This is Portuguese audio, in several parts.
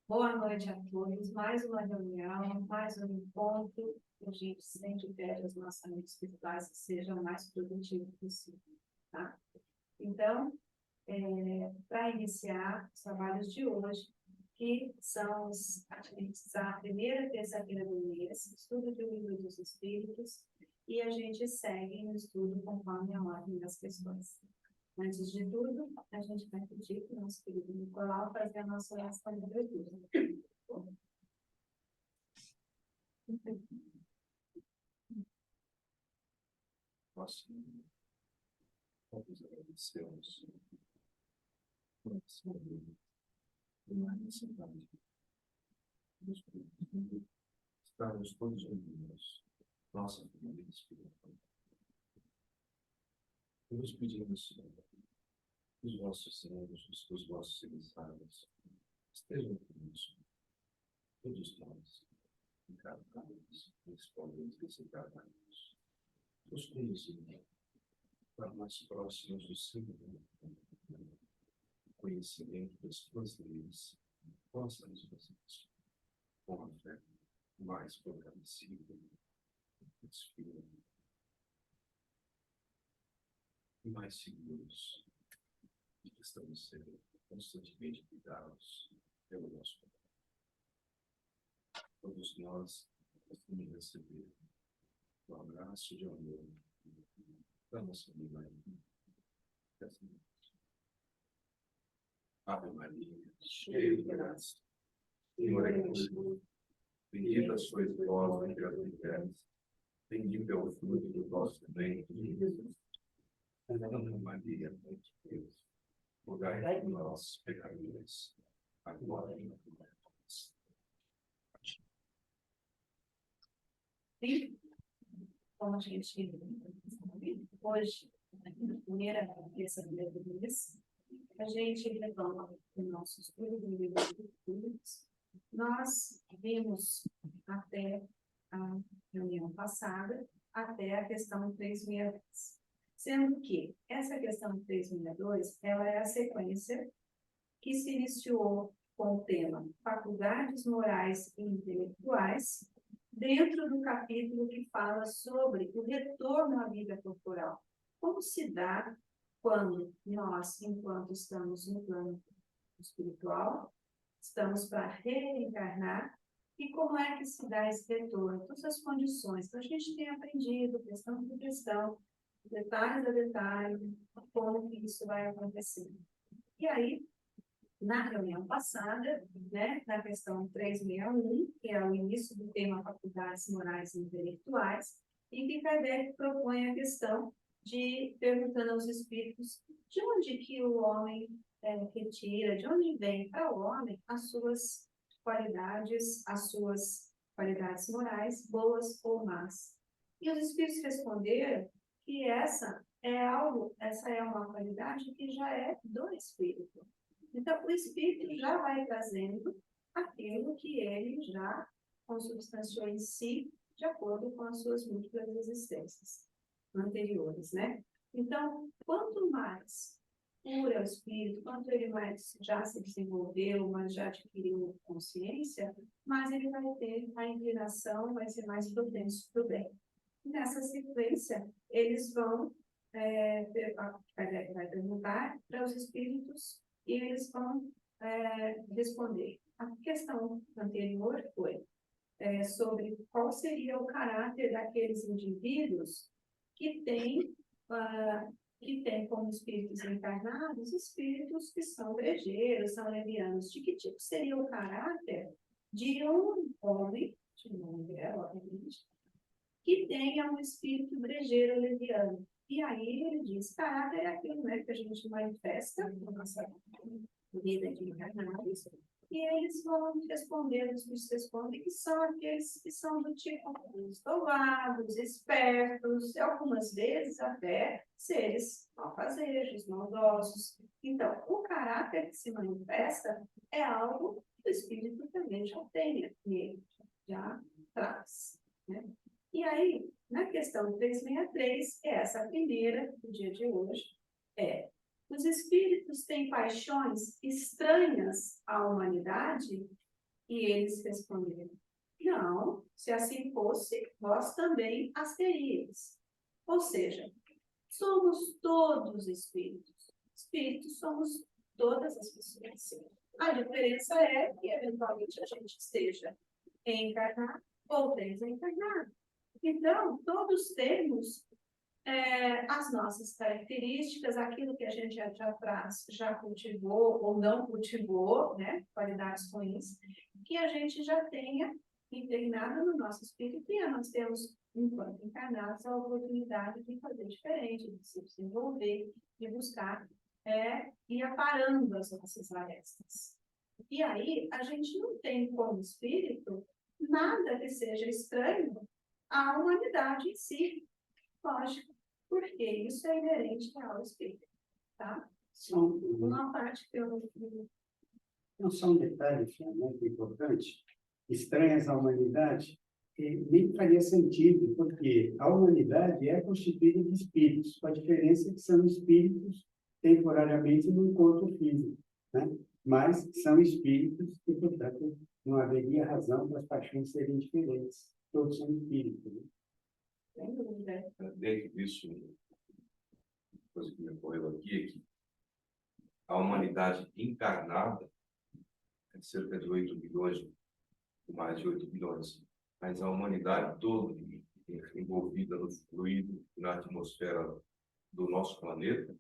Boa noite a todos. Mais uma reunião, mais um encontro. A gente sempre pede aos nossos amigos espirituais que sejam o mais produtivos possível, tá? Então, para iniciar os trabalhos de hoje, que são os atividades da primeira terça-feira do mês, estudo do Livro dos Espíritos, e a gente segue no estudo conforme a ordem das questões. Antes de tudo, a gente vai pedir para o nosso querido Nicolau fazer a nossa oração de abertura. Nós vamos agradecê-los por esse momento de mais necessidade. Estamos todos unidos, nossa família espiritual. E nos pedimos, Senhor, que os vossos anjos, os vossos emissários, estejam conosco, todos nós, encarnados, principalmente desencarnados. Os conduzindo para mais próximos do Senhor, conhecimento das tuas leis, possamos fazer isso com a fé mais fortalecida, inspirando e mais seguros de que estamos sendo constantemente cuidados pelo nosso Pai. Todos nós podemos receber o abraço de amor da nossa mãe. Ave Maria, cheia de graça, o Senhor é convosco. Bendita sois vós entre as mulheres, bendito é o fruto do vosso ventre, Jesus. Santa Maria, Mãe de Deus, rogai por nós, pecadores, agora e na hora da nossa morte. Sim, como a gente sabe, hoje, na primeira terça-feira do mês, a gente retoma o nosso estudo do Livro dos Espíritos. Nós vimos até a reunião passada, até a questão 362. Sendo que essa questão 362, ela é a sequência que se iniciou com o tema Faculdades Morais e Intelectuais, dentro do capítulo que fala sobre o retorno à vida corporal. Como se dá quando nós, enquanto estamos no plano espiritual, estamos para reencarnar, e como é que se dá esse retorno? Todas as condições. Então, a gente tem aprendido, questão por questão, detalhes a detalhe, como que isso vai acontecer. E aí, na reunião passada, né, na questão 361, que é o início do tema Faculdades Morais e Intelectuais, em que Kardec propõe a questão de, perguntando aos espíritos, de onde que o homem retira, de onde vem para o homem as suas qualidades morais, boas ou más. E os espíritos responderam que essa é uma qualidade que já é do espírito. Então, o espírito já vai trazendo aquilo que ele já consubstanciou em si, de acordo com as suas múltiplas existências anteriores, né? Então, quanto mais puro é o espírito, quanto ele mais já se desenvolveu, mas já adquiriu consciência, mais ele vai ter a inclinação, vai ser mais propenso para o bem. Nessa sequência, eles vão vai perguntar para os espíritos e eles vão responder. A questão anterior foi sobre qual seria o caráter daqueles indivíduos que têm como espíritos encarnados, espíritos que são brejeiros, são levianos. De que tipo seria o caráter de um homem, de uma mulher, obviamente, que tenha um espírito brejeiro leviano? E aí ele diz, caráter é aquilo, né, que a gente manifesta na nossa vida de encarnados, e eles vão responder, os bichos respondem, que são aqueles que são do tipo estourados, espertos, e algumas vezes até seres malfazejos, maldosos. Então, o caráter que se manifesta é algo que o espírito também já tem, nele, já traz, né? E aí, na questão 363, que é essa primeira do dia de hoje, os espíritos têm paixões estranhas à humanidade? E eles responderam: não, se assim fosse, vós também as teríeis. Ou seja, somos todos espíritos. Espíritos somos todas as pessoas. A diferença é que, eventualmente, a gente esteja encarnado ou desencarnado. Então, todos temos as nossas características, aquilo que a gente já traz, já cultivou ou não cultivou, né, qualidades ruins, que a gente já tenha impregnado no nosso espírito, e nós temos, enquanto encarnados, a oportunidade de fazer diferente, de se desenvolver, de buscar, ir aparando as nossas arestas. E aí, a gente não tem como espírito nada que seja estranho à humanidade em si, lógico, porque isso é inerente ao espírito, tá? Uma parte que eu não são detalhes muito importantes, estranhas à humanidade, que nem faria sentido, porque a humanidade é constituída de espíritos, com a diferença que são espíritos temporariamente num corpo físico, né? Mas são espíritos e, portanto, não haveria razão para as paixões serem diferentes. Todos são espíritos. Né? Dentro disso, uma coisa que me ocorreu aqui é que a humanidade encarnada é cerca de 8 bilhões, mais de 8 bilhões, mas a humanidade toda envolvida no fluido, na atmosfera do nosso planeta,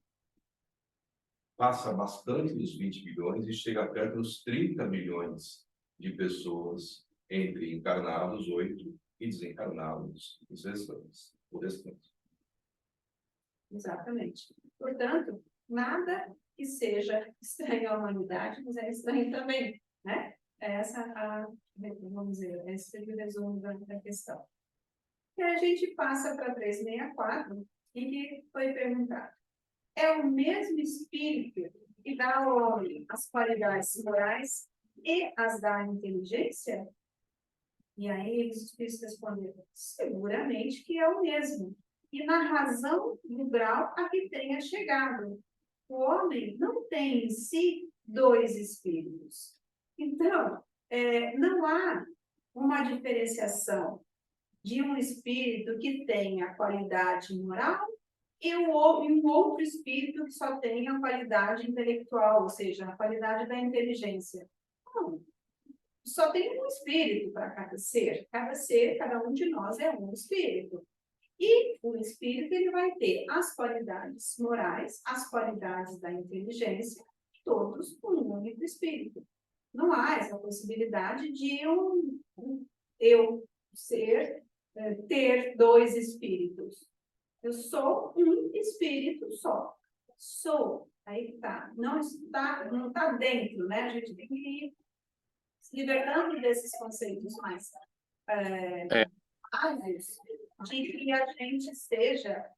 passa bastante dos 20 bilhões e chega perto dos 30 bilhões de pessoas, entre encarnados, 8, e desencarnados, os restantes. O restante. Exatamente. Portanto, nada que seja estranho à humanidade, mas é estranho também, né? Vamos dizer, esse seria o resumo da questão. E a gente passa para 364, em que foi perguntado: é o mesmo espírito que dá ao homem as qualidades morais e as da inteligência? E aí os espíritos responderam: seguramente que é o mesmo, e na razão do grau a que tenha chegado. O homem não tem em si dois espíritos. Então, não há uma diferenciação de um espírito que tenha qualidade moral e um outro espírito que só tenha qualidade intelectual, ou seja, a qualidade da inteligência. Não. Só tem um espírito para cada ser. Cada um de nós é um espírito. E o espírito ele vai ter as qualidades morais, as qualidades da inteligência, todos um único espírito. Não há essa possibilidade de eu ter dois espíritos. Eu sou um espírito só. Sou. Aí está. Não está dentro, né? A gente tem que ir se libertando desses conceitos mais básicos, de que a gente esteja,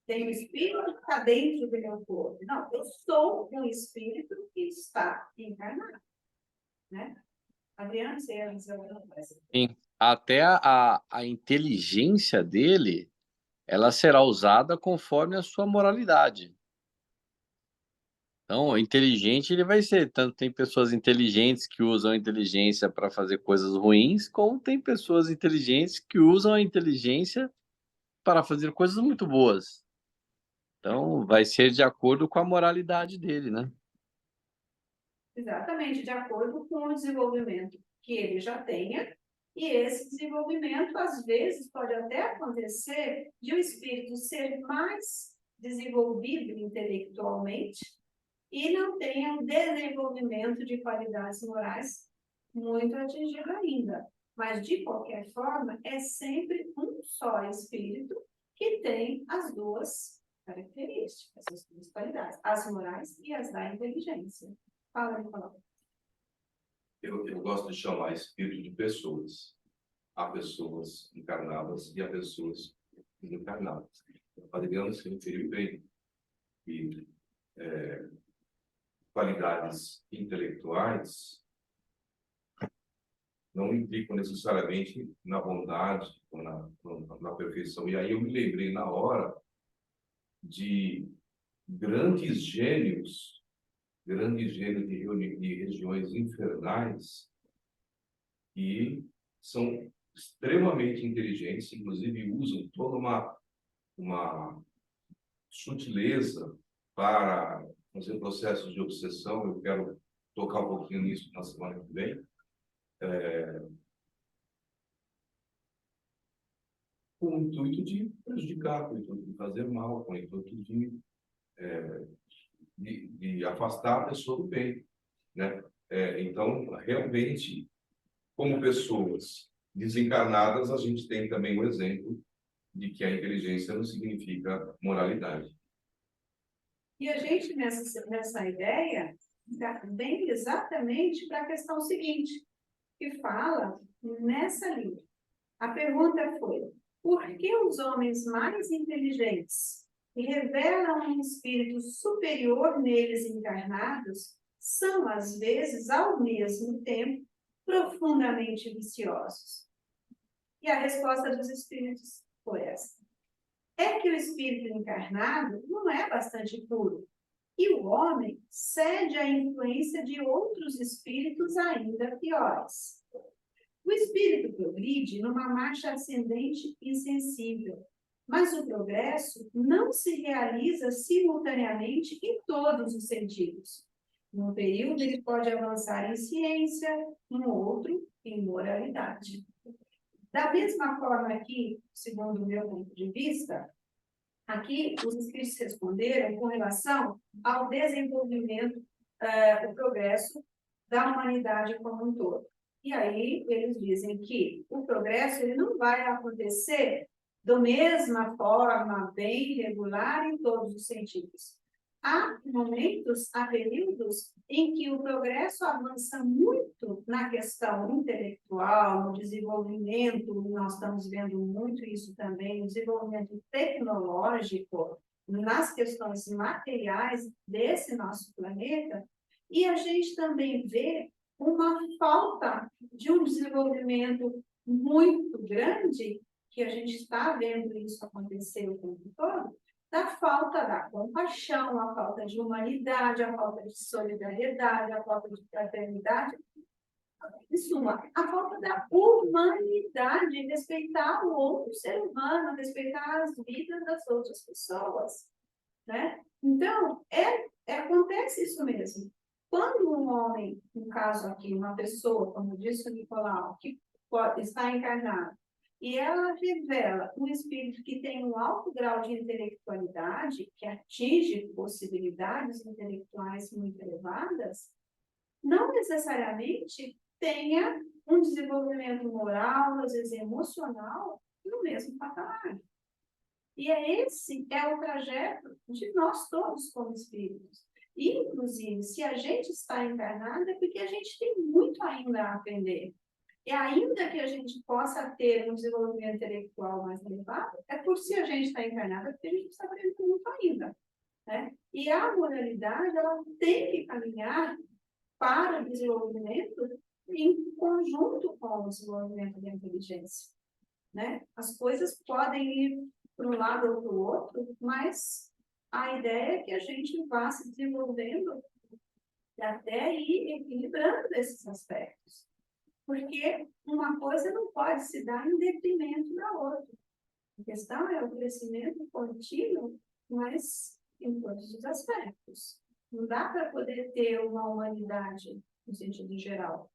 tem um espírito que está dentro do meu corpo. Não, eu sou um espírito que está encarnado. Né? Adriana, você ia dizer alguma coisa? Sim. Até a inteligência dele, ela será usada conforme a sua moralidade. Então, inteligente ele vai ser. Tanto tem pessoas inteligentes que usam a inteligência para fazer coisas ruins, como tem pessoas inteligentes que usam a inteligência para fazer coisas muito boas. Então, vai ser de acordo com a moralidade dele, né? Exatamente, de acordo com o desenvolvimento que ele já tenha, e esse desenvolvimento, às vezes, pode até acontecer de o espírito ser mais desenvolvido intelectualmente e não tenha um desenvolvimento de qualidades morais muito atingido ainda. Mas, de qualquer forma, é sempre um só espírito que tem as duas características, as duas qualidades, as morais e as da inteligência. Fala, Nicolau. Eu gosto de chamar espírito de pessoas. Há pessoas encarnadas e há pessoas desencarnadas. O Adriano se referiu bem que qualidades intelectuais não implicam necessariamente na bondade ou na perfeição. E aí eu me lembrei na hora de grandes gênios de regiões infernais e são extremamente inteligentes, inclusive usam toda uma sutileza para fazer processos de obsessão. Eu quero tocar um pouquinho nisso na semana que vem, com o intuito de prejudicar, com o intuito de fazer mal, com o intuito de afastar a pessoa do bem, né? Então, realmente, como pessoas desencarnadas, a gente tem também o exemplo de que a inteligência não significa moralidade. E a gente, nessa ideia, vem exatamente para a questão seguinte, que fala nessa linha. A pergunta foi: por que os homens mais inteligentes, que revelam um espírito superior neles encarnados, são, às vezes, ao mesmo tempo, profundamente viciosos? E a resposta dos espíritos foi essa: é que o espírito encarnado não é bastante puro, e o homem cede à influência de outros espíritos ainda piores. O espírito progride numa marcha ascendente insensível, mas o progresso não se realiza simultaneamente em todos os sentidos. Num período, ele pode avançar em ciência, no outro, em moralidade. Da mesma forma que, segundo o meu ponto de vista, aqui os espíritos responderam com relação ao desenvolvimento, o progresso da humanidade como um todo. E aí eles dizem que o progresso ele não vai acontecer da mesma forma, bem regular em todos os sentidos. Há momentos, há períodos em que o progresso avança muito na questão intelectual, no desenvolvimento, nós estamos vendo muito isso também, no desenvolvimento tecnológico, nas questões materiais desse nosso planeta, e a gente também vê uma falta de um desenvolvimento muito grande, que a gente está vendo isso acontecer o tempo todo, da falta da compaixão, a falta de humanidade, a falta de solidariedade, a falta de fraternidade. Em suma, a falta da humanidade, respeitar o outro ser humano, respeitar as vidas das outras pessoas, né? Então, acontece isso mesmo. Quando um homem, no caso aqui, uma pessoa, como disse o Nicolau, que está encarnado, e ela revela um espírito que tem um alto grau de intelectualidade, que atinge possibilidades intelectuais muito elevadas, não necessariamente tenha um desenvolvimento moral, às vezes emocional, no mesmo patamar. E esse é o trajeto de nós todos como espíritos. E, inclusive, se a gente está encarnado, é porque a gente tem muito ainda a aprender. E ainda que a gente possa ter um desenvolvimento intelectual mais elevado, é por se a gente está encarnado, é porque a gente está aprendendo muito ainda, né? E a moralidade, ela tem que caminhar para o desenvolvimento em conjunto com o desenvolvimento da inteligência, né? As coisas podem ir para um lado ou para o outro, mas a ideia é que a gente vá se desenvolvendo até ir equilibrando esses aspectos. Porque uma coisa não pode se dar em detrimento da outra. A questão é o crescimento contínuo, mas em todos os aspectos. Não dá para poder ter uma humanidade, no sentido geral,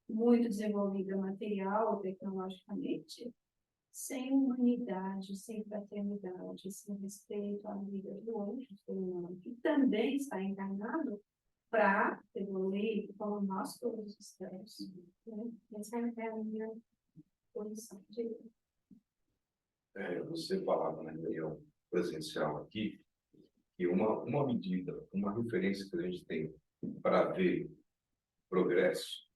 muito desenvolvida material, tecnologicamente, sem humanidade, sem fraternidade, sem respeito à vida do outro ser humano, que também está encarnado para evoluir como nós todos estamos. Né? Essa é a minha posição de... Você falava na reunião presencial aqui que uma medida, uma referência que a gente tem para ver progresso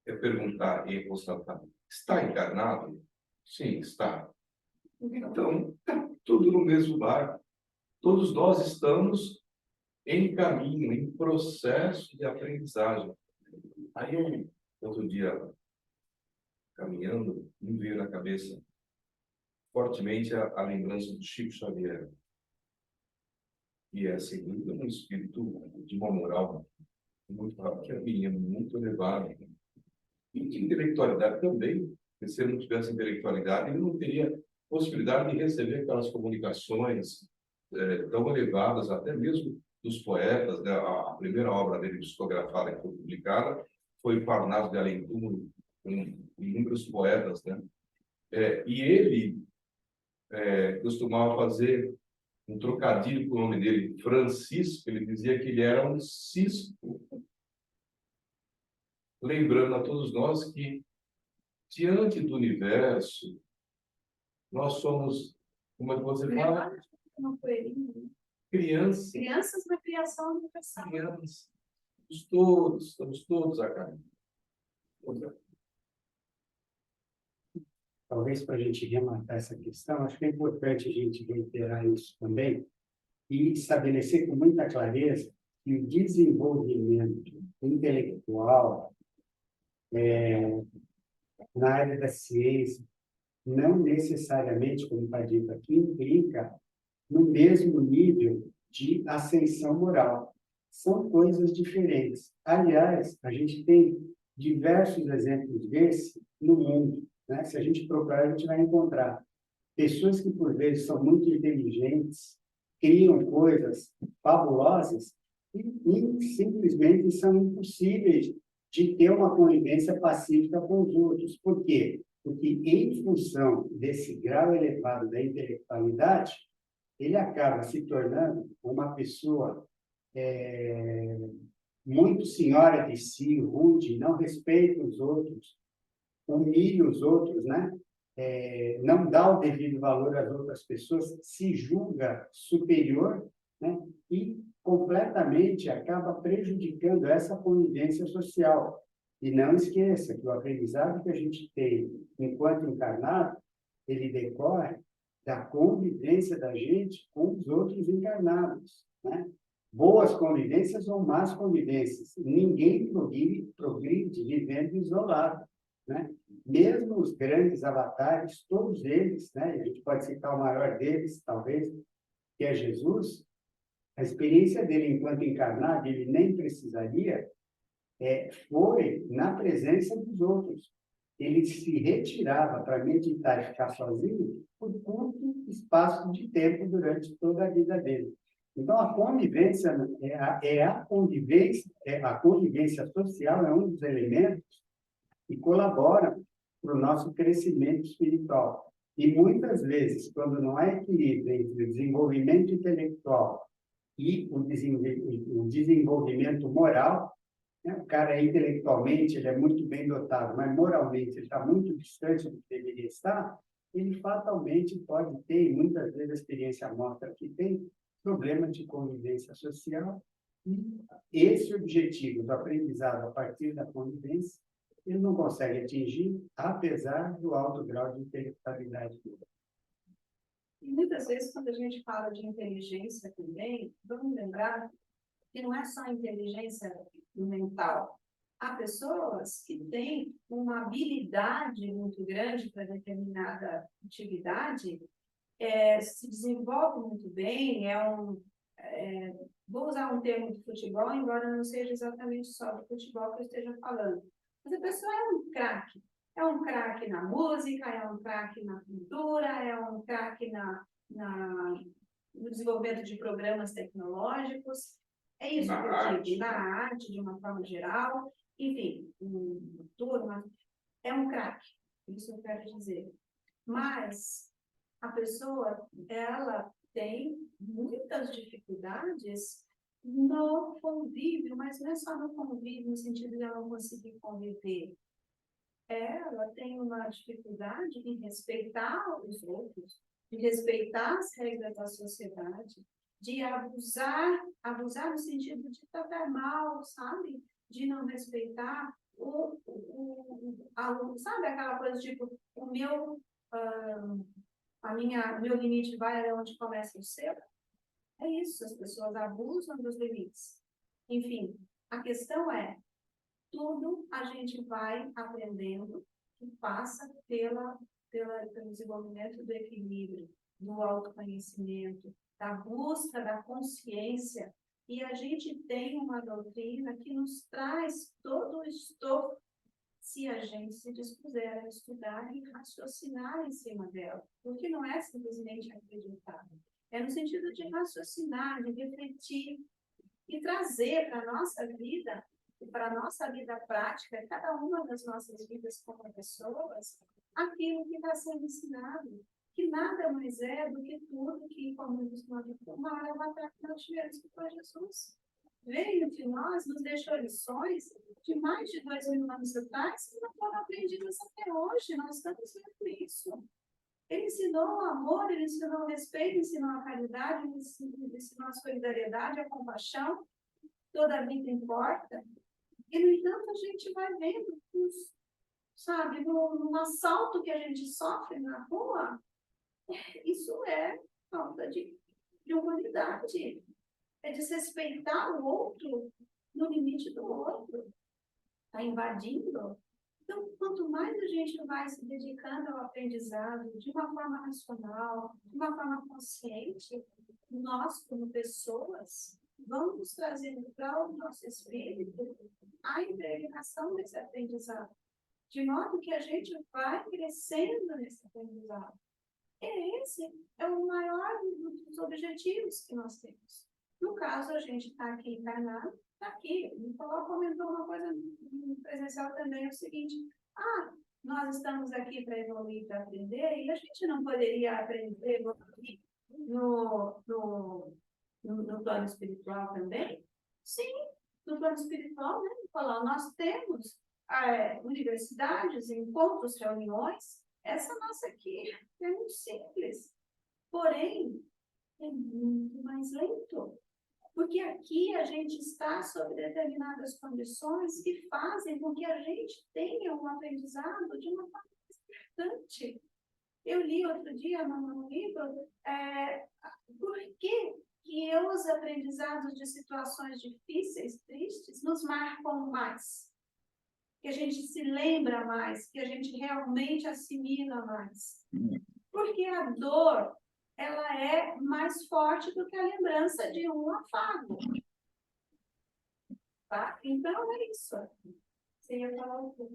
é perguntar e constatar: está encarnado? Sim, está. Então, está tudo no mesmo barco. Todos nós estamos em caminho, em processo de aprendizagem. Aí, outro dia, caminhando, me veio na cabeça fortemente a lembrança do Chico Xavier, que é, sem dúvida, um espírito de uma moral muito, que é muito elevada, E de intelectualidade também, porque se ele não tivesse intelectualidade, ele não teria possibilidade de receber aquelas comunicações tão elevadas, até mesmo dos poetas, né? A primeira obra dele psicografada que foi publicada foi Parnaso de Além Túmulo, com inúmeros poetas, né? E ele costumava fazer um trocadilho com o nome dele, Francisco. Ele dizia que ele era um cisco, lembrando a todos nós que, diante do universo, nós somos, como é que você fala? Uma coelhinha, né? Crianças. Crianças na criação universal. Crianças. Estamos todos a caminho. Talvez para a gente rematar essa questão, acho que é importante a gente reiterar isso também e estabelecer com muita clareza que o desenvolvimento intelectual na área da ciência não necessariamente, como está dito aqui, implica no mesmo nível de ascensão moral. São coisas diferentes. Aliás, a gente tem diversos exemplos desse no mundo, né? Se a gente procurar, a gente vai encontrar pessoas que, por vezes, são muito inteligentes, criam coisas fabulosas e simplesmente são impossíveis de ter uma convivência pacífica com os outros. Por quê? Porque, em função desse grau elevado da intelectualidade, ele acaba se tornando uma pessoa muito senhora de si, rude, não respeita os outros, humilha os outros, né? Não dá o devido valor às outras pessoas, se julga superior, né? E completamente acaba prejudicando essa convivência social. E não esqueça que o aprendizado que a gente tem enquanto encarnado, ele decorre da convivência da gente com os outros encarnados, né? Boas convivências ou más convivências. Ninguém progride vivendo isolado, né? Mesmo os grandes avatares, todos eles, né? A gente pode citar o maior deles, talvez, que é Jesus. A experiência dele enquanto encarnado, ele nem precisaria, foi na presença dos outros. Ele se retirava para meditar e ficar sozinho por curto espaço de tempo durante toda a vida dele. Então, a convivência a convivência social é um dos elementos que colabora para o nosso crescimento espiritual. E muitas vezes, quando não há equilíbrio entre o desenvolvimento intelectual e o desenvolvimento moral, né? O cara intelectualmente ele é muito bem dotado, mas moralmente ele está muito distante do que deveria estar, ele fatalmente pode ter, e muitas vezes a experiência mostra que tem, problemas de convivência social, e esse objetivo do aprendizado a partir da convivência, ele não consegue atingir, apesar do alto grau de intelectualidade dele. E muitas vezes, quando a gente fala de inteligência também, vamos lembrar que não é só inteligência mental. Há pessoas que têm uma habilidade muito grande para determinada atividade, se desenvolve muito bem, vou usar um termo de futebol, embora não seja exatamente só do futebol que eu esteja falando, mas a pessoa é um craque na música, é um craque na pintura, é um craque no desenvolvimento de programas tecnológicos. É isso que eu digo, na arte, de uma forma geral, enfim, turma, é um craque, isso eu quero dizer. Mas a pessoa, ela tem muitas dificuldades no convívio, mas não é só no convívio, no sentido de ela não conseguir conviver. Ela tem uma dificuldade em respeitar os outros, de respeitar as regras da sociedade, de abusar no sentido de tratar mal, sabe? De não respeitar sabe aquela coisa tipo, meu limite vai até onde começa o seu? É isso, as pessoas abusam dos limites. Enfim, a questão é, tudo a gente vai aprendendo e passa pelo desenvolvimento do equilíbrio, do autoconhecimento, da busca da consciência. E a gente tem uma doutrina que nos traz todo o estofo se a gente se dispuser a estudar e raciocinar em cima dela. Porque não é simplesmente acreditar. É no sentido de raciocinar, de refletir e trazer para a nossa vida, e para a nossa vida prática, cada uma das nossas vidas como pessoas, aquilo que está sendo ensinado, que nada mais é do que tudo que, como diz uma hora atrás, nós tivemos que foi Jesus. Veio de nós, nos deixou lições de mais de 2000 anos atrás que não foram aprendidas até hoje. Nós estamos vendo isso. Ele ensinou o amor, ele ensinou o respeito, ensinou a caridade, ele ensinou a solidariedade, a compaixão. Toda a vida importa. E, no entanto, a gente vai vendo, sabe, no assalto que a gente sofre na rua, isso é falta de humanidade. É desrespeitar o outro no limite do outro. Está invadindo. Então, quanto mais a gente vai se dedicando ao aprendizado de uma forma racional, de uma forma consciente, nós, como pessoas, vamos trazendo para o nosso espírito a impregnação desse aprendizado, de modo que a gente vai crescendo nesse aprendizado. Esse é o maior dos objetivos que nós temos. No caso, a gente está aqui encarnado, está aqui. O Nicolau comentou uma coisa presencial também, é o seguinte: nós estamos aqui para evoluir, para aprender, e a gente não poderia aprender evoluir no plano espiritual também? Sim, no plano espiritual, né, Nicolau? Nós temos universidades, encontros, reuniões. Essa nossa aqui é muito simples, porém é muito mais lento. Porque aqui a gente está sob determinadas condições que fazem com que a gente tenha um aprendizado de uma forma importante. Eu li outro dia no livro por que os aprendizados de situações difíceis, tristes, nos marcam mais. Que a gente se lembra mais, que a gente realmente assimila mais. Porque a dor, ela é mais forte do que a lembrança de um afago. Tá? Então, é isso. Você ia falar o quê?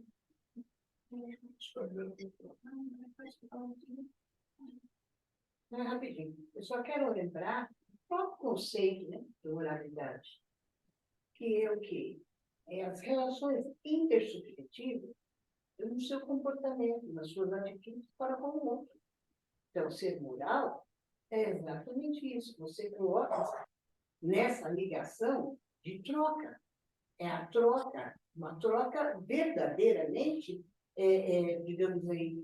Rapidinho. Eu só quero lembrar o próprio conceito, né, de moralidade, que é o quê? É as relações intersubjetivas no seu comportamento, nas suas atitudes para com o outro. Então, ser moral é exatamente isso. Você coloca nessa ligação de troca. É a troca, uma troca verdadeiramente, digamos aí,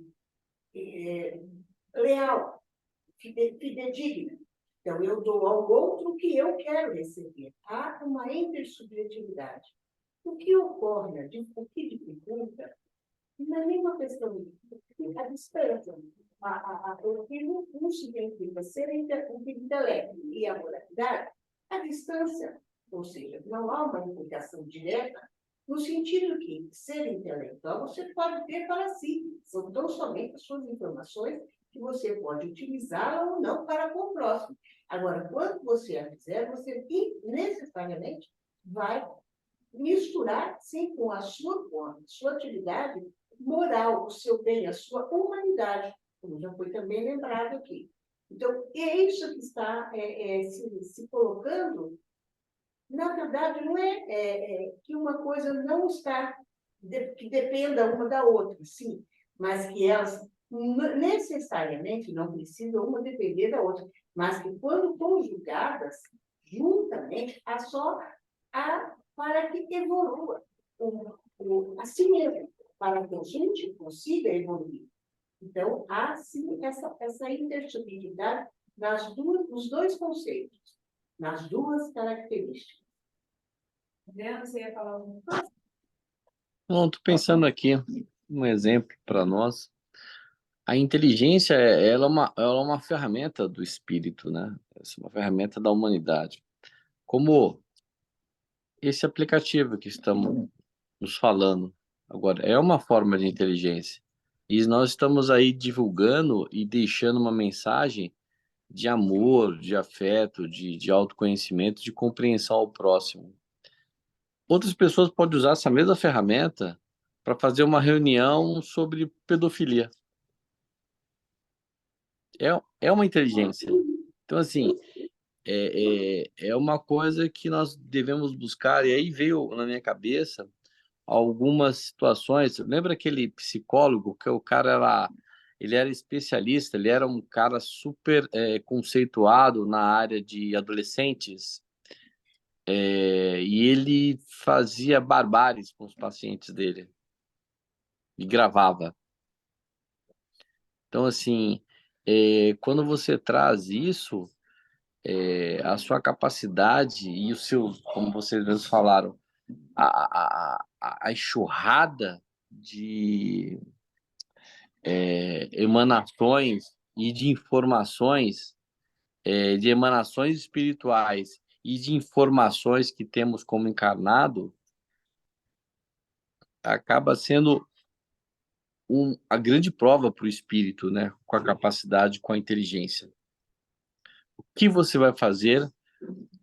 leal, fidedigna. Então, eu dou ao outro o que eu quero receber. Há uma intersubjetividade. O que ocorre, o que dificulta, não é nenhuma questão de a distância. O que não significa ser o intelecto e a moralidade, a distância. Ou seja, não há uma implicação direta, no sentido que ser intelectual você pode ter para si. São tão somente as suas informações que você pode utilizá-la ou não para com o próximo. Agora, quando você a fizer, você necessariamente vai misturar, sim, com a sua atividade moral, o seu bem, a sua humanidade, como já foi também lembrado aqui. Então, é isso que está se colocando. Na verdade, não é que uma coisa não está, que dependa uma da outra, sim, mas que elas necessariamente não precisam uma depender da outra, mas que quando conjugadas juntamente, há só para que evolua a si mesmo, para que a gente consiga evoluir. Então, há sim essa intersubjetividade nos dois conceitos, nas duas características. Adriana, você ia falar alguma coisa? Não, estou pensando aqui, um exemplo para nós. A inteligência, ela é uma ferramenta do espírito, né? Essa é uma ferramenta da humanidade. Como esse aplicativo que estamos nos falando agora, é uma forma de inteligência. E nós estamos aí divulgando e deixando uma mensagem de amor, de afeto, de autoconhecimento, de compreensão ao próximo. Outras pessoas podem usar essa mesma ferramenta para fazer uma reunião sobre pedofilia. É uma inteligência. Então, assim, é uma coisa que nós devemos buscar. E aí veio na minha cabeça algumas situações. Lembra aquele psicólogo que o cara ele era especialista, ele era um cara super conceituado na área de adolescentes, e ele fazia barbáries com os pacientes dele e gravava. Então, assim, quando você traz isso, a sua capacidade e o seu, como vocês mesmos falaram, a enxurrada de emanações e de informações, de emanações espirituais e de informações que temos como encarnado, acaba sendo a grande prova para o espírito, né? Com a capacidade, com a inteligência. O que você vai fazer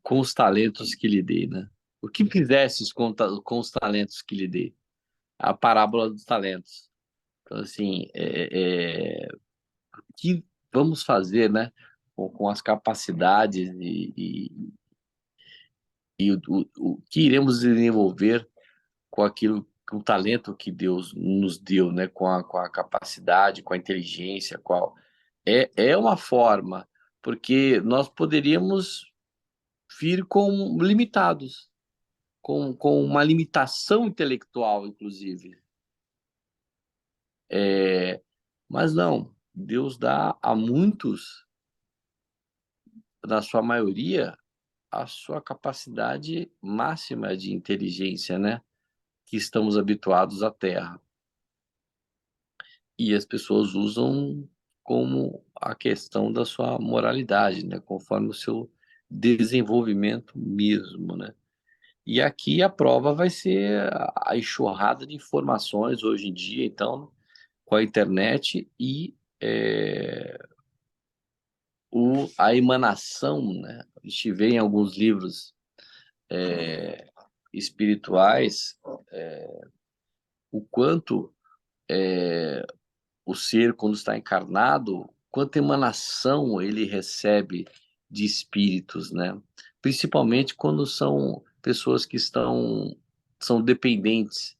com os talentos que lhe dei, né? O que fizesses com os talentos que lhe dei? A parábola dos talentos. Então, assim, o que vamos fazer, né? Com as capacidades e o que iremos desenvolver com aquilo, com o talento que Deus nos deu, né? Com a capacidade, com a inteligência, é uma forma, porque nós poderíamos vir com limitados, com uma limitação intelectual, inclusive. Mas não, Deus dá a muitos, na sua maioria, a sua capacidade máxima de inteligência, né? Que estamos habituados à Terra. E as pessoas usam como a questão da sua moralidade, né? Conforme o seu desenvolvimento mesmo, né? E aqui a prova vai ser a enxurrada de informações hoje em dia, então, com a internet e a emanação, né? A gente vê em alguns livros espirituais o quanto o ser, quando está encarnado, quanta emanação ele recebe de espíritos, né? Principalmente quando são pessoas que são dependentes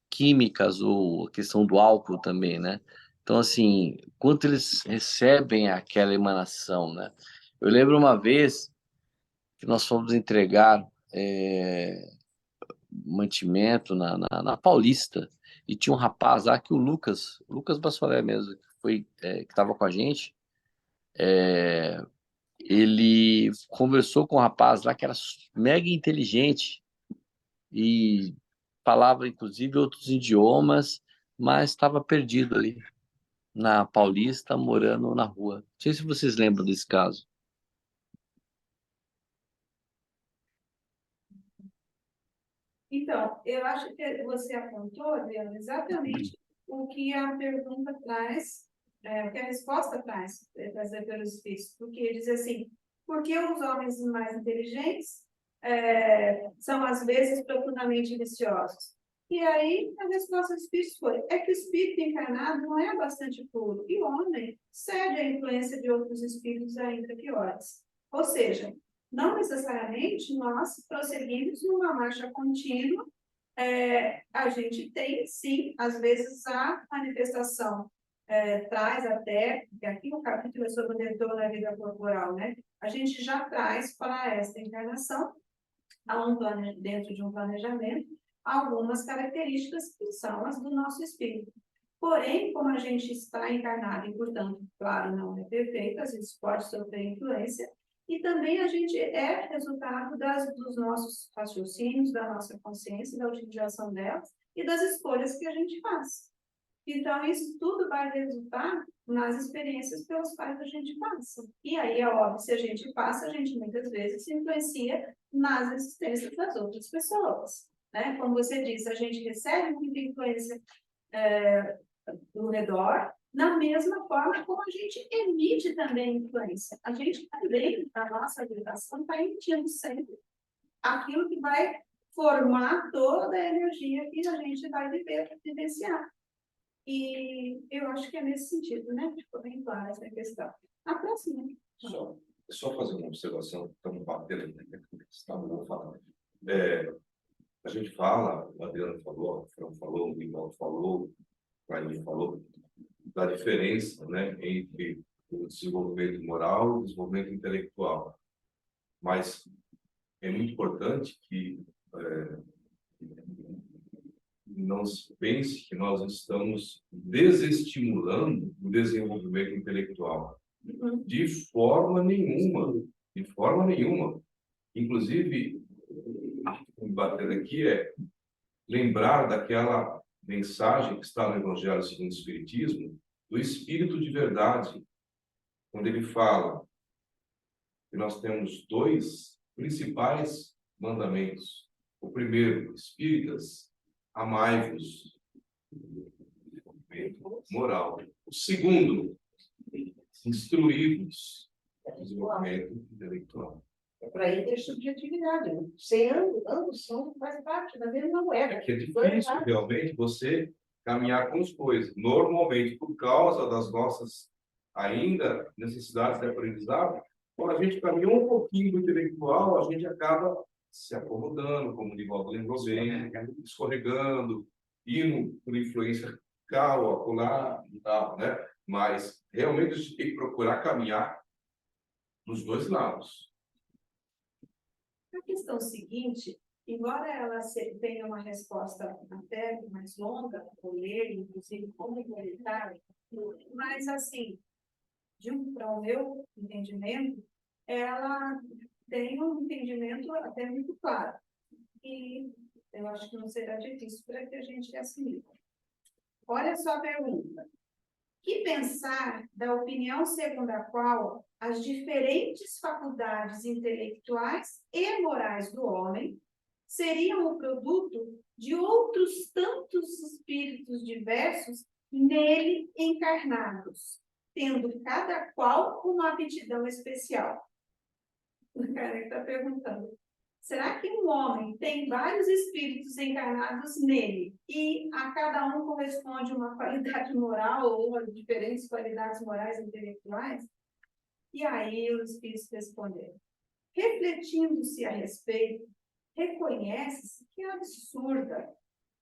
químicas ou a questão do álcool também, né? Então, assim, quanto eles recebem aquela emanação, né? Eu lembro uma vez que nós fomos entregar mantimento na Paulista e tinha um rapaz lá que o Lucas Bassolé mesmo, que estava com a gente, ele conversou com um rapaz lá que era mega inteligente e falava inclusive outros idiomas, mas estava perdido ali na Paulista, morando na rua. Não sei se vocês lembram desse caso. Então, eu acho que você apontou, Adriana, exatamente o que a pergunta traz, o que a resposta traz, trazer pelos espíritos, porque diz assim, por que os homens mais inteligentes são, às vezes, profundamente viciosos? E aí, a resposta dos espíritos foi, é que o espírito encarnado não é bastante puro, e o homem cede à influência de outros espíritos ainda piores. Ou seja, não necessariamente nós prosseguimos numa marcha contínua, a gente tem, sim, às vezes a manifestação traz até, que aqui o capítulo é sobre o retorno na vida corporal, né? A gente já traz para esta encarnação, dentro de um planejamento, algumas características que são as do nosso espírito. Porém, como a gente está encarnado e, portanto, claro, não é perfeito, às vezes pode sofrer influência, e também a gente é resultado dos nossos raciocínios, da nossa consciência, da utilização delas e das escolhas que a gente faz. Então, isso tudo vai resultar nas experiências pelas quais a gente passa. E aí, é óbvio, se a gente passa, a gente muitas vezes se influencia nas existências das outras pessoas. Né? Como você disse, a gente recebe muita influência do redor, da mesma forma como a gente emite também influência. A gente também, na nossa vibração, está emitindo sempre aquilo que vai formar toda a energia que a gente vai vivenciar. E eu acho que é nesse sentido, né? Ficou bem clara essa questão. A próxima. Só fazer uma observação, estamos batendo aqui, né? Estamos falando. A gente fala, o Adriano falou, o Fran falou, o Miguel falou, o Clarinho falou, da diferença, né, entre o desenvolvimento moral e o desenvolvimento intelectual. Mas é muito importante que não se pense que nós estamos desestimulando o desenvolvimento intelectual. De forma nenhuma. De forma nenhuma. Inclusive, o bater aqui é lembrar daquela mensagem que está no Evangelho segundo o Espiritismo, do Espírito de Verdade, quando ele fala que nós temos dois principais mandamentos. O primeiro, espíritas, amai-vos, moral. O segundo, instruí-vos, desenvolvimento intelectual. É para intersubjetividade, né? Sem ambos são, faz parte da mesma moeda. É que é difícil realmente você caminhar com as coisas. Normalmente, por causa das nossas ainda necessidades de aprendizado, quando a gente caminhou um pouquinho do intelectual, a gente acaba se acomodando, como o Nivaldo lembrou bem, escorregando, indo por influência cal, acolá e tal, né? Mas realmente a gente tem que procurar caminhar nos dois lados. A questão seguinte, embora ela tenha uma resposta até mais longa, vou ler, inclusive, complementar, mas, assim, para o meu entendimento, ela tem um entendimento até muito claro. E eu acho que não será difícil para que a gente assimile. Olha só a pergunta. Que pensar da opinião segundo a qual as diferentes faculdades intelectuais e morais do homem seriam o produto de outros tantos espíritos diversos nele encarnados, tendo cada qual uma aptidão especial? O cara está perguntando. Será que um homem tem vários espíritos encarnados nele e a cada um corresponde uma qualidade moral ou diferentes qualidades morais e intelectuais? E aí os espíritos responderam. Refletindo-se a respeito, reconhece-se que é absurda.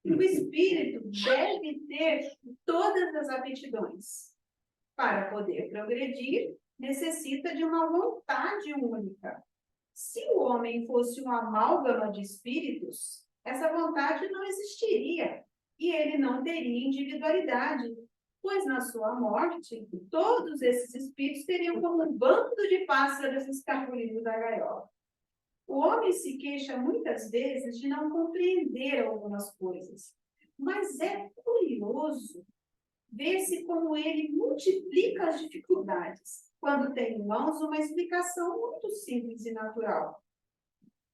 O espírito deve ter todas as aptidões. Para poder progredir, necessita de uma vontade única. Se o homem fosse uma amálgama de espíritos, essa vontade não existiria e ele não teria individualidade, pois na sua morte, todos esses espíritos teriam como um bando de pássaros escapulindo da gaiola. O homem se queixa muitas vezes de não compreender algumas coisas, mas é curioso ver-se como ele multiplica as dificuldades, quando tem em mãos uma explicação muito simples e natural.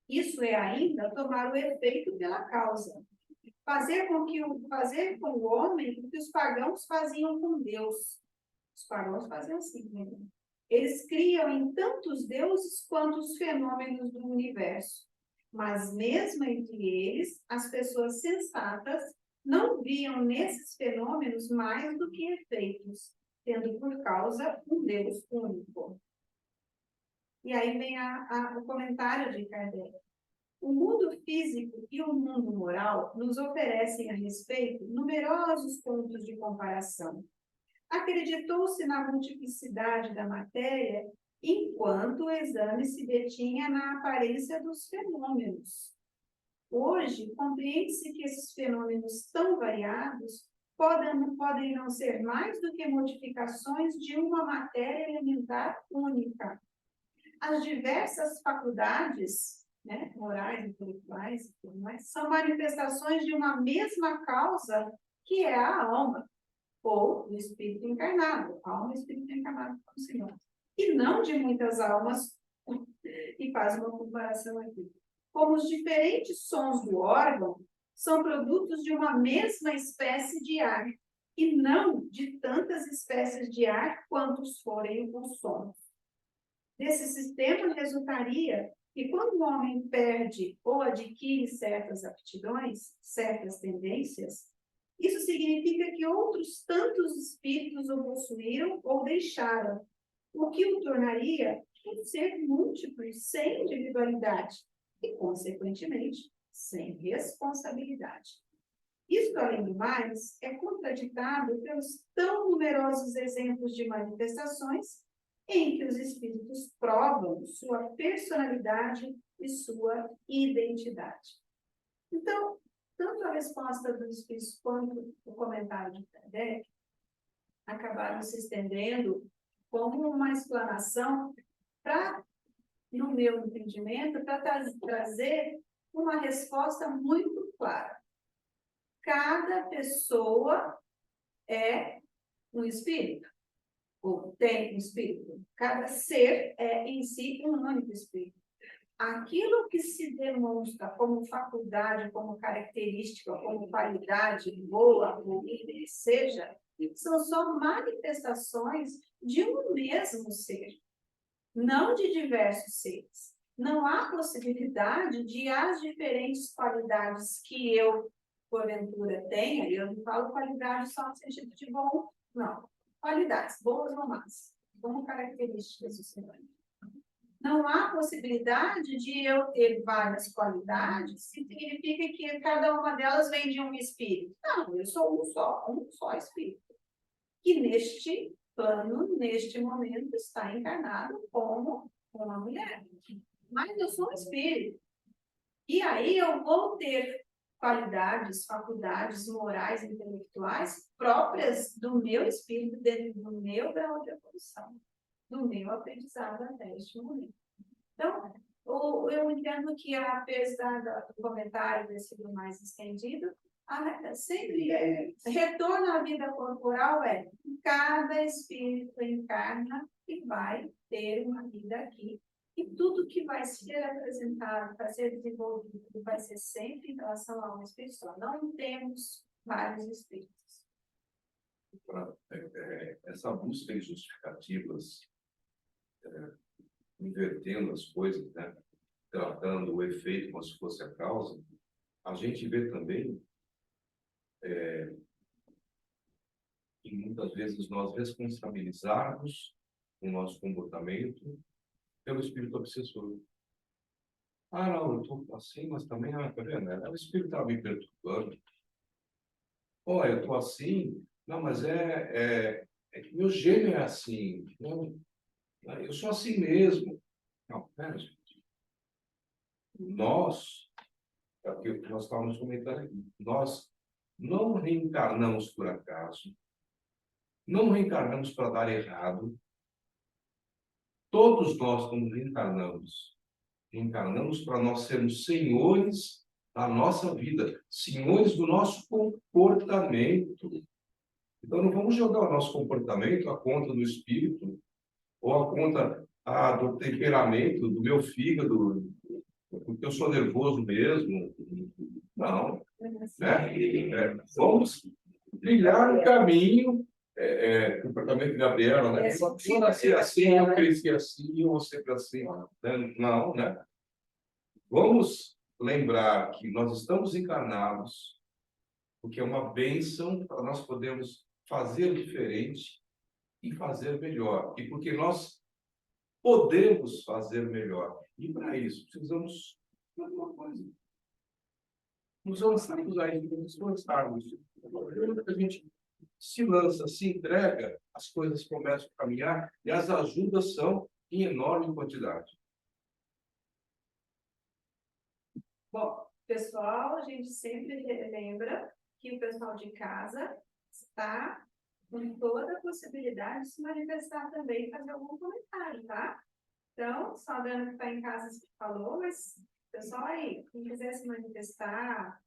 Isso é ainda tomar o efeito pela causa. Fazer com o homem o que os pagãos faziam com Deus. Os pagãos faziam assim, né? Eles criam em tantos deuses quanto os fenômenos do universo. Mas mesmo entre eles, as pessoas sensatas não viam nesses fenômenos mais do que efeitos, tendo por causa um Deus único. E aí vem o comentário de Kardec. O mundo físico e o mundo moral nos oferecem a respeito numerosos pontos de comparação. Acreditou-se na multiplicidade da matéria, enquanto o exame se detinha na aparência dos fenômenos. Hoje, compreende-se que esses fenômenos tão variados podem não ser mais do que modificações de uma matéria elementar única. As diversas faculdades, né, morais, intelectuais e tudo mais, são manifestações de uma mesma causa, que é a alma, ou o espírito encarnado, alma e espírito encarnado, como Senhor. E não de muitas almas, e faz uma comparação aqui. Como os diferentes sons do órgão são produtos de uma mesma espécie de ar, e não de tantas espécies de ar quantos forem os sons. Desse sistema resultaria que quando o homem perde ou adquire certas aptidões, certas tendências, isso significa que outros tantos espíritos o possuíram ou deixaram, o que o tornaria um ser múltiplo, sem individualidade e, consequentemente, sem responsabilidade. Isto, além do mais, é contraditado pelos tão numerosos exemplos de manifestações em que os espíritos provam sua personalidade e sua identidade. Então, tanto a resposta dos espíritos quanto o comentário de Kardec acabaram se estendendo como uma explanação para, no meu entendimento, para trazer uma resposta muito clara. Cada pessoa é um espírito, ou tem um espírito. Cada ser é em si um único espírito. Aquilo que se demonstra como faculdade, como característica, como qualidade boa, ou que seja, são só manifestações de um mesmo ser, não de diversos seres. Não há possibilidade de as diferentes qualidades que eu, porventura, tenha, e eu não falo qualidade só no sentido de bom, não. Qualidades, boas ou más, como características do ser humano. Não há possibilidade de eu ter várias qualidades, significa que cada uma delas vem de um espírito. Não, eu sou um só espírito. Que neste plano, neste momento, está encarnado como uma mulher. Mas eu sou um espírito. E aí eu vou ter qualidades, faculdades morais, intelectuais próprias do meu espírito, dentro do meu grau de evolução, do meu aprendizado até este momento. Então, eu entendo que, apesar do comentário ter sido mais estendido, sempre retorno à vida corporal cada espírito encarna e vai ter uma vida aqui. E tudo que vai ser apresentado, vai ser desenvolvido, vai ser sempre em relação a um espírito só. Não temos vários espíritos. Essa busca de justificativas, invertendo as coisas, né? Tratando o efeito como se fosse a causa, a gente vê também que muitas vezes nós responsabilizarmos o nosso comportamento pelo espírito obsessor. Ah, não, eu estou assim, mas também, tá vendo? O espírito está me perturbando. Olha, eu estou assim, não, mas é que meu gênio é assim. Não, eu sou assim mesmo. Não, pera, gente. É o que nós estávamos comentando aqui, nós não reencarnamos por acaso, não reencarnamos para dar errado. Todos nós, quando reencarnamos para nós sermos senhores da nossa vida, senhores do nosso comportamento. Então, não vamos jogar o nosso comportamento à conta do espírito, ou à conta do temperamento, do meu fígado, porque eu sou nervoso mesmo. Não. Né? Vamos trilhar um caminho, comportamento de Gabriela, né? Eu nasci assim, eu cresci assim, eu vou sempre assim. Né? Não, né? Vamos lembrar que nós estamos encarnados, porque é uma bênção para nós podermos fazer diferente e fazer melhor. E porque nós podemos fazer melhor. E para isso, precisamos de alguma coisa. Nos lançarmos aí, nos lançarmos. A gente se lança, se entrega, as coisas começam a caminhar e as ajudas são em enorme quantidade. Bom, pessoal, a gente sempre lembra que o pessoal de casa está com toda a possibilidade de se manifestar também e fazer algum comentário, tá? Então, só a Dana que está em casa falou, mas pessoal aí, quem quiser se manifestar,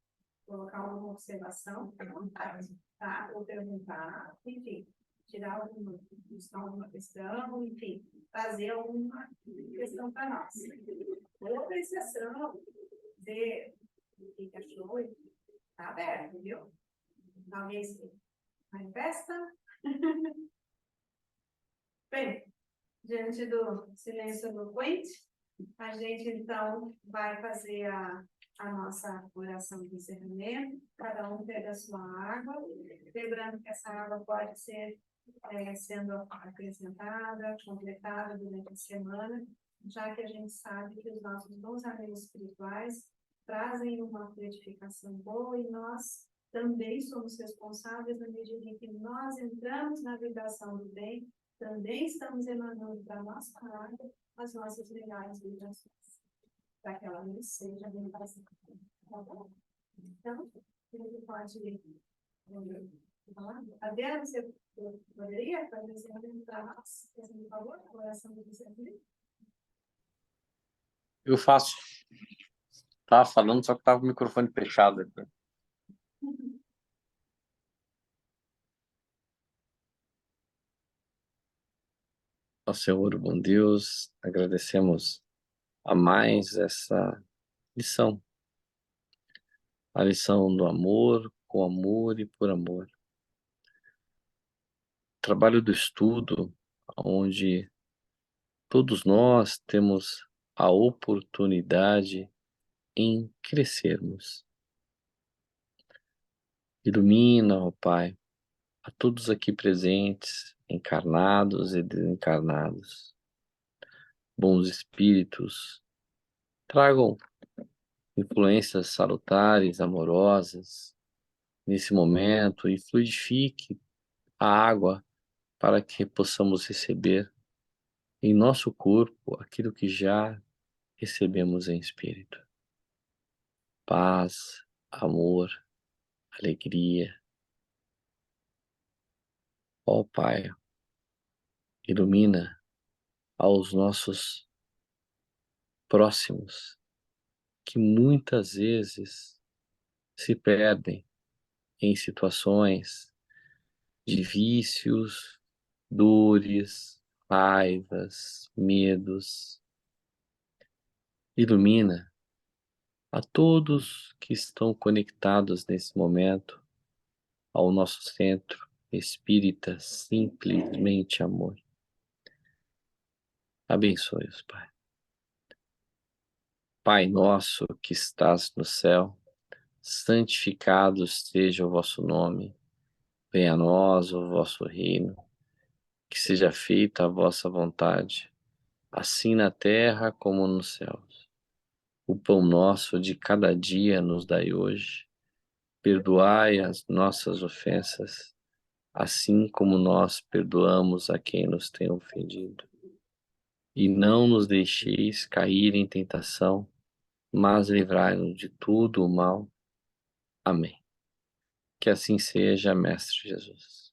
colocar alguma observação, fica à vontade, tá? Ou perguntar, enfim, tirar alguma questão, enfim, fazer alguma questão para nós. Ou apreciação, ver o que achou, está aberto, viu? Alguém se manifesta? Bem, diante do silêncio eloquente, A gente, então, vai fazer a nossa oração de encerramento. Cada um pega a sua água. Lembrando que essa água pode ser sendo acrescentada, completada durante a semana, já que a gente sabe que os nossos bons amigos espirituais trazem uma frutificação boa e nós também somos responsáveis na medida em que nós entramos na vibração do bem, também estamos emanando para a nossa água as nossas melhores vibrações, para que ela não seja bem parecida. Tá bom? Então, a gente pode falar. Adriana, você poderia fazer esse momento para nós? Por favor, a oração do discernimento. Eu faço. Tava falando, só que tava com o microfone fechado. Ó Senhor, bom Deus, agradecemos a mais essa lição. A lição do amor, com amor e por amor. Trabalho do estudo, onde todos nós temos a oportunidade em crescermos. Ilumina, ó Pai, a todos aqui presentes, encarnados e desencarnados. Bons espíritos, tragam influências salutares, amorosas, nesse momento e fluidifique a água para que possamos receber em nosso corpo aquilo que já recebemos em espírito. Paz, amor, alegria. Ó Pai, ilumina aos nossos próximos que muitas vezes se perdem em situações de vícios, dores, raivas, medos. Ilumina a todos que estão conectados nesse momento ao nosso centro espírita, simplesmente amor. Abençoe-os, Pai. Pai nosso que estás no céu, santificado seja o vosso nome. Venha a nós o vosso reino. Que seja feita a vossa vontade, assim na terra como nos céus. O pão nosso de cada dia nos dai hoje. Perdoai as nossas ofensas, assim como nós perdoamos a quem nos tem ofendido. E não nos deixeis cair em tentação, mas livrai-nos de tudo o mal. Amém. Que assim seja, Mestre Jesus.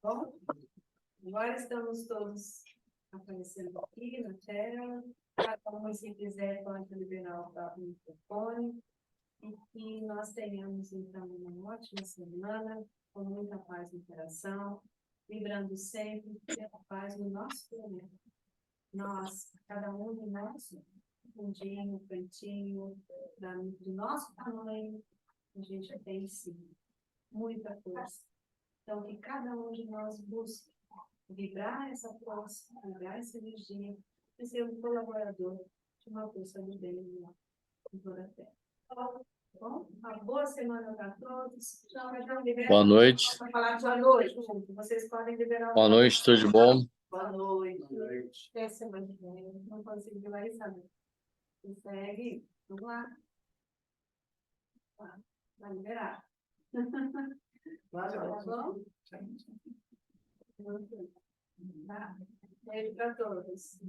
Bom, agora estamos todos aparecendo aqui na tela. Cada um, se quiser, pode liberar o próprio microfone. E que nós tenhamos, então, uma ótima semana, com muita paz no coração, vibrando sempre pela paz no nosso planeta. Nós, cada um de nós, um dia, um cantinho, do nosso tamanho, a gente tem, sim, muita força. Então, que cada um de nós busque vibrar essa força, vibrar essa energia, e ser um colaborador de uma força do bem em toda a Terra. Bom, uma boa semana para todos. Boa noite. Boa noite. Vocês podem liberar o Boa noite, tudo de bom? Boa noite. Até semana que vem. Não consigo lá e saber. Segue. Vamos lá. Vai liberar. Tá bom? Tá. Beijo para todos.